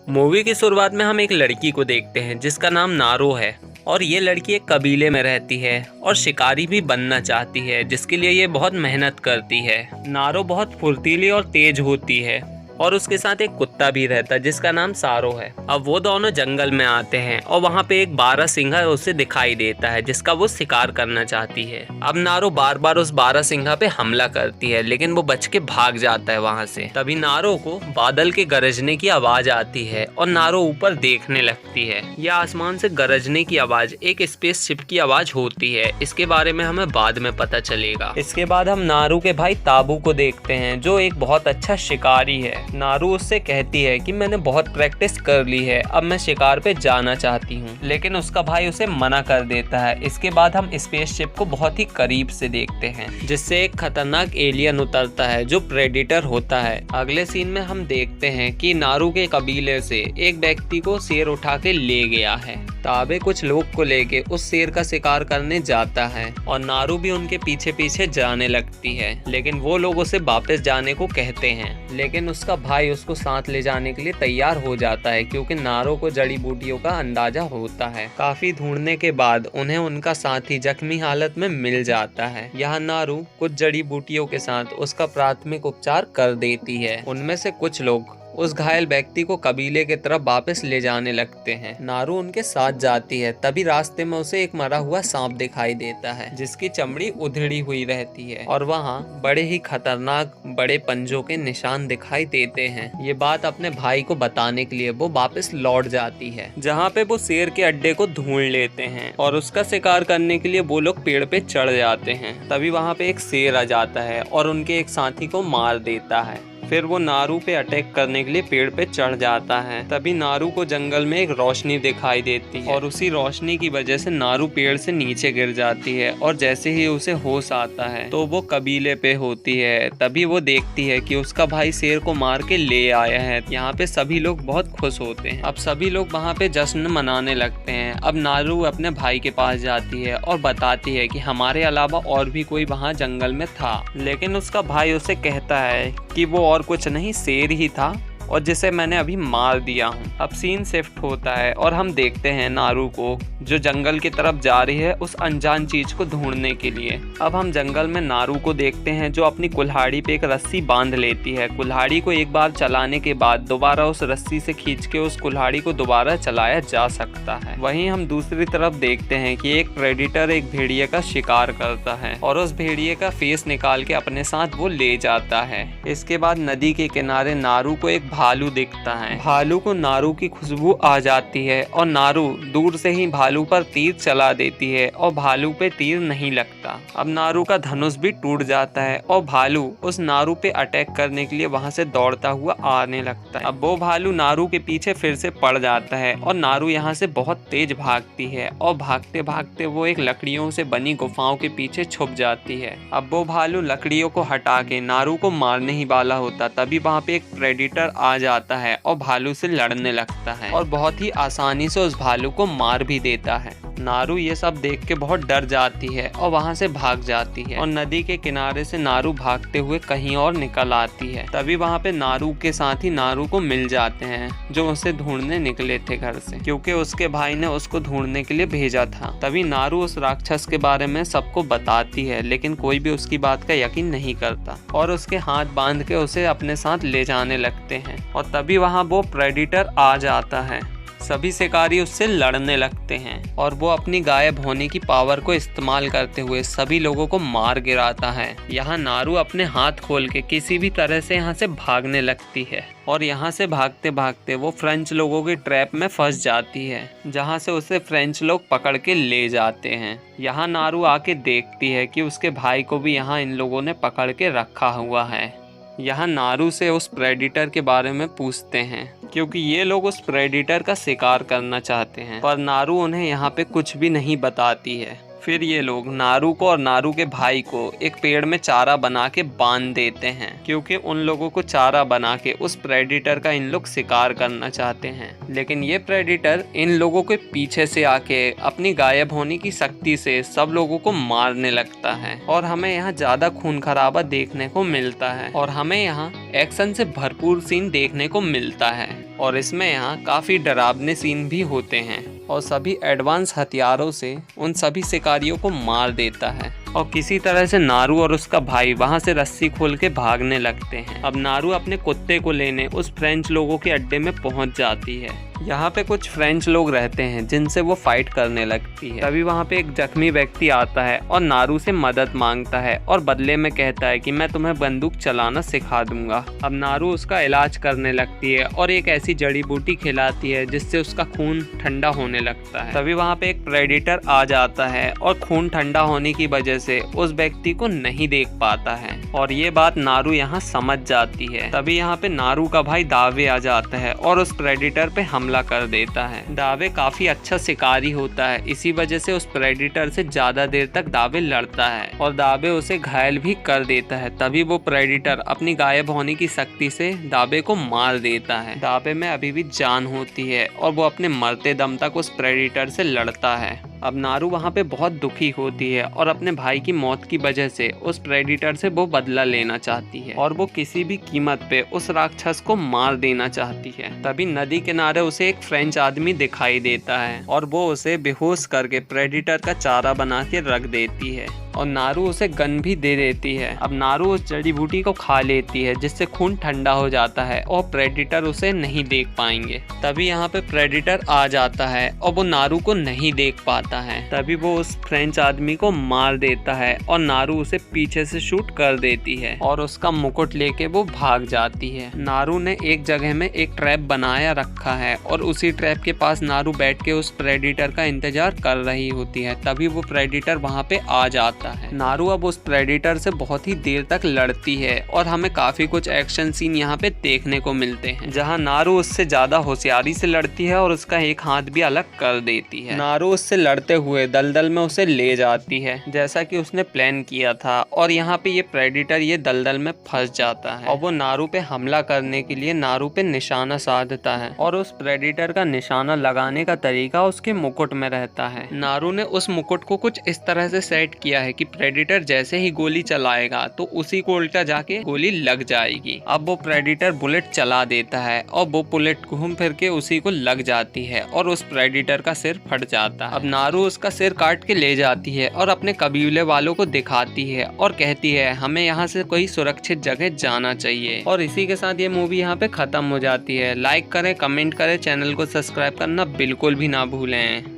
Movie की शुरुआत में हम एक लड़की को देखते हैं जिसका नाम नारो है और ये लड़की एक कबीले में रहती है और शिकारी भी बनना चाहती है, जिसके लिए ये बहुत मेहनत करती है। नारो बहुत फुर्तीली और तेज होती है और उसके साथ एक कुत्ता भी रहता है जिसका नाम सारो है। अब वो दोनों जंगल में आते हैं और वहाँ पे एक बारहसिंघा उसे दिखाई देता है जिसका वो शिकार करना चाहती है। अब नारो बार बार उस बारहसिंघा पे हमला करती है लेकिन वो बच के भाग जाता है वहाँ से। तभी नारो को बादल के गरजने की आवाज आती है और नारो ऊपर देखने लगती है। यह आसमान से गरजने की आवाज एक स्पेसशिप की आवाज होती है। इसके बारे में हमें बाद में पता चलेगा। इसके बाद हम नारू के भाई ताबू को देखते हैं जो एक बहुत अच्छा शिकारी है। नारू उससे कहती है कि मैंने बहुत प्रैक्टिस कर ली है, अब मैं शिकार पे जाना चाहती हूँ, लेकिन उसका भाई उसे मना कर देता है। इसके बाद हम स्पेसशिप को बहुत ही करीब से देखते हैं जिससे एक खतरनाक एलियन उतरता है जो प्रेडिटर होता है। अगले सीन में हम देखते हैं कि नारू के कबीले से एक व्यक्ति को शेर उठा के ले गया है। ताबे कुछ लोग को लेके उस शेर का शिकार करने जाता है और नारू भी उनके पीछे पीछे जाने लगती है, लेकिन वो लोग उसे वापस जाने को कहते हैं। लेकिन उसका भाई उसको साथ ले जाने के लिए तैयार हो जाता है क्योंकि नारो को जड़ी बूटियों का अंदाजा होता है। काफी ढूंढने के बाद उन्हें उनका साथी जख्मी हालत में मिल जाता है। यहाँ नारू कुछ जड़ी बूटियों के साथ उसका प्राथमिक उपचार कर देती है। उनमें से कुछ लोग उस घायल व्यक्ति को कबीले की तरफ वापस ले जाने लगते हैं। नारू उनके साथ जाती है। तभी रास्ते में उसे एक मरा हुआ सांप दिखाई देता है जिसकी चमड़ी उधड़ी हुई रहती है और वहाँ बड़े ही खतरनाक बड़े पंजों के निशान दिखाई देते हैं। ये बात अपने भाई को बताने के लिए वो वापस लौट जाती है, जहाँ पे वो शेर के अड्डे को ढूंढ लेते हैं और उसका शिकार करने के लिए वो लोग पेड़ पे चढ़ जाते हैं। तभी वहाँ पे एक शेर आ जाता है और उनके एक साथी को मार देता है। फिर वो नारू पे अटैक करने के लिए पेड़ पे चढ़ जाता है। तभी नारू को जंगल में एक रोशनी दिखाई देती है और उसी रोशनी की वजह से नारू पेड़ से नीचे गिर जाती है और जैसे ही उसे होश आता है तो वो कबीले पे होती है। तभी वो देखती है कि उसका भाई शेर को मार के ले आया है। यहाँ पे सभी लोग बहुत खुश होते हैं। अब सभी लोग वहाँ पे जश्न मनाने लगते हैं। अब नारू अपने भाई के पास जाती है और बताती है कि हमारे अलावा और भी कोई वहाँ जंगल में था, लेकिन उसका भाई उसे कहता है कि वो और कुछ नहीं, शेर ही था और जिसे मैंने अभी मार दिया हूँ। अब सीन शिफ्ट होता है और हम देखते हैं नारू को जो जंगल की तरफ जा रही है उस अनजान चीज को ढूंढने के लिए। अब हम जंगल में नारू को देखते हैं जो अपनी कुल्हाड़ी पे एक रस्सी बांध लेती है। कुल्हाड़ी को एक बार चलाने के बाद दोबारा उस रस्सी से खींच के उस कुल्हाड़ी को दोबारा चलाया जा सकता है। वहीं हम दूसरी तरफ देखते हैं कि एक प्रेडिटर एक भेड़िए का शिकार करता है और उस भेड़िए का फेस निकाल के अपने साथ वो ले जाता है। इसके बाद नदी के किनारे नारू को एक भालू दिखता है। भालू को नारू की खुशबू आ जाती है और नारू दूर से ही भालू पर तीर चला देती है और भालू पे तीर नहीं लगता। अब नारू का धनुष भी टूट जाता है और भालू उस नारू पे अटैक करने के लिए वहां से दौड़ता हुआ आने लगता है। अब वो भालू नारू के पीछे फिर से पड़ जाता है और नारू यहाँ से बहुत तेज भागती है और भागते भागते वो एक लकड़ियों से बनी गुफाओं के पीछे छुप जाती है। अब वो भालू लकड़ियों को हटा के नारू को मारने ही वाला होता, तभी वहाँ पे एक प्रेडिटर आ जाता है और भालू से लड़ने लगता है और बहुत ही आसानी से उस भालू को मार भी देता है। नारू ये सब देख के बहुत डर जाती है और वहाँ से भाग जाती है और नदी के किनारे से नारू भागते हुए कहीं और निकल आती है। तभी वहाँ पे नारू के साथ ही नारू को मिल जाते हैं जो उसे ढूंढने निकले थे घर से, क्योंकि उसके भाई ने उसको ढूंढने के लिए भेजा था। तभी नारू उस राक्षस के बारे में सबको बताती है, लेकिन कोई भी उसकी बात का यकीन नहीं करता और उसके हाथ बांध के उसे अपने साथ ले जाने लगते हैं। और तभी वहाँ वो प्रेडिटर आ जाता है। सभी शिकारी उससे लड़ने लगते हैं और वो अपनी गायब होने की पावर को इस्तेमाल करते हुए सभी लोगों को मार गिराता है। यहाँ नारू अपने हाथ खोल के किसी भी तरह से यहाँ से भागने लगती है और यहाँ से भागते भागते वो फ्रेंच लोगों के ट्रैप में फंस जाती है, जहाँ से उसे फ्रेंच लोग पकड़ के ले जाते हैं। यहाँ नारू आके देखती है कि उसके भाई को भी यहाँ इन लोगों ने पकड़ के रखा हुआ है। यहाँ नारू से उस प्रेडिटर के बारे में पूछते हैं क्योंकि ये लोग उस प्रेडिटर का शिकार करना चाहते हैं, पर नारू उन्हें यहाँ पे कुछ भी नहीं बताती है। फिर ये लोग नारू को और नारू के भाई को एक पेड़ में चारा बना के बांध देते हैं, क्योंकि उन लोगों को चारा बना के उस प्रेडिटर का इन लोग शिकार करना चाहते हैं। लेकिन ये प्रेडिटर इन लोगों के पीछे से आके अपनी गायब होने की शक्ति से सब लोगों को मारने लगता है और हमें यहाँ ज्यादा खून खराबा देखने को मिलता है और हमें यहाँ एक्शन से भरपूर सीन देखने को मिलता है और इसमें यहाँ काफी डरावने सीन भी होते हैं और सभी एडवांस हथियारों से उन सभी शिकारियों को मार देता है और किसी तरह से नारू और उसका भाई वहां से रस्सी खोल के भागने लगते हैं। अब नारू अपने कुत्ते को लेने उस फ्रेंच लोगों के अड्डे में पहुंच जाती है। यहाँ पे कुछ फ्रेंच लोग रहते हैं जिनसे वो फाइट करने लगती है। तभी वहाँ पे एक जख्मी व्यक्ति आता है और नारू से मदद मांगता है और बदले में कहता है कि मैं तुम्हें बंदूक चलाना सिखा दूंगा। अब नारू उसका इलाज करने लगती है और एक ऐसी जड़ी बूटी खिलाती है जिससे उसका खून ठंडा होने लगता है। तभी वहाँ पे एक प्रेडिटर आ जाता है और खून ठंडा होने की वजह से उस व्यक्ति को नहीं देख पाता है और ये बात नारू यहाँ समझ जाती है। तभी यहाँ पे नारू का भाई दावे आ जाता है और उस प्रेडिटर पे हमला कर देता है। दावे काफी अच्छा शिकारी होता है, इसी वजह से उस प्रेडिटर से ज्यादा देर तक दावे लड़ता है और दावे उसे घायल भी कर देता है। तभी वो प्रेडिटर अपनी गायब होने की शक्ति से दावे को मार देता है। दावे में अभी भी जान होती है और वो अपने मरते दम तक उस प्रेडिटर से लड़ता है। अब नारू वहाँ पे बहुत दुखी होती है और अपने भाई की मौत की वजह से उस प्रेडिटर से वो बदला लेना चाहती है और वो किसी भी कीमत पे उस राक्षस को मार देना चाहती है। तभी नदी किनारे उसे एक फ्रेंच आदमी दिखाई देता है और वो उसे बेहोश करके प्रेडिटर का चारा बना के रख देती है और नारू उसे गन भी दे देती है। अब नारू उस जड़ी बूटी को खा लेती है जिससे खून ठंडा हो जाता है और प्रेडिटर उसे नहीं देख पाएंगे। तभी यहाँ पे प्रेडिटर आ जाता है और वो नारू को नहीं देख पाता है। तभी वो उस फ्रेंच आदमी को मार देता है और नारू उसे पीछे से शूट कर देती है और उसका मुकुट लेके वो भाग जाती है। नारू ने एक जगह में एक ट्रैप बनाया रखा है और उसी ट्रैप के पास नारू बैठ के उस प्रेडिटर का इंतजार कर रही होती है। तभी वो प्रेडिटर वहाँ पे आ जाता है। नारू अब उस प्रेडिटर से बहुत ही देर तक लड़ती है और हमें काफी कुछ एक्शन सीन यहाँ पे देखने को मिलते हैं, जहाँ नारू उससे ज्यादा होशियारी से लड़ती है और उसका एक हाथ भी अलग कर देती है। नारू उससे लड़ते हुए दलदल में उसे ले जाती है जैसा कि उसने प्लान किया था और यहाँ पे ये प्रेडिटर ये दलदल में फंस जाता है और वो नारू पे हमला करने के लिए नारू पे निशाना साधता है और उस प्रेडिटर का निशाना लगाने का तरीका उसके मुकुट में रहता है। नारू ने उस मुकुट को कुछ इस तरह से सेट किया है कि प्रेडिटर जैसे ही गोली चलाएगा तो उसी को उल्टा जाके गोली लग जाएगी। अब वो प्रेडिटर बुलेट चला देता है और वो बुलेट घूम फिर के उसी को लग जाती है और उस प्रेडिटर का सिर फट जाता है। अब नारू उसका सिर काट के ले जाती है और अपने कबीले वालों को दिखाती है और कहती है हमें यहाँ से कोई सुरक्षित जगह जाना चाहिए। और इसी के साथ ये मूवी यहाँ पे खत्म हो जाती है। लाइक करें, कमेंट करें, चैनल को सब्सक्राइब करना बिल्कुल भी ना भूलें।